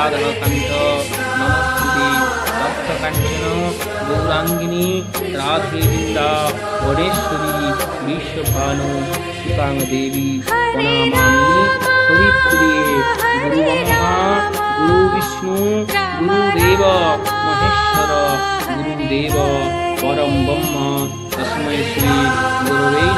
রাধাকান্ত নমস্তুতে তপ্তকাঞ্চন গৌরাঙ্গিনী রাধে বৃন্দাবনেশ্বরী বিশ্বভানু সুতাং দেবী প্রণামামি হরিপ্রিয়ে গুরু ব্রহ্মা গুরু বিষ্ণু গুরুদেব মহেশ্বর গুরুদেব পরম ব্রহ্ম তস্मै শ্রী গুরুবে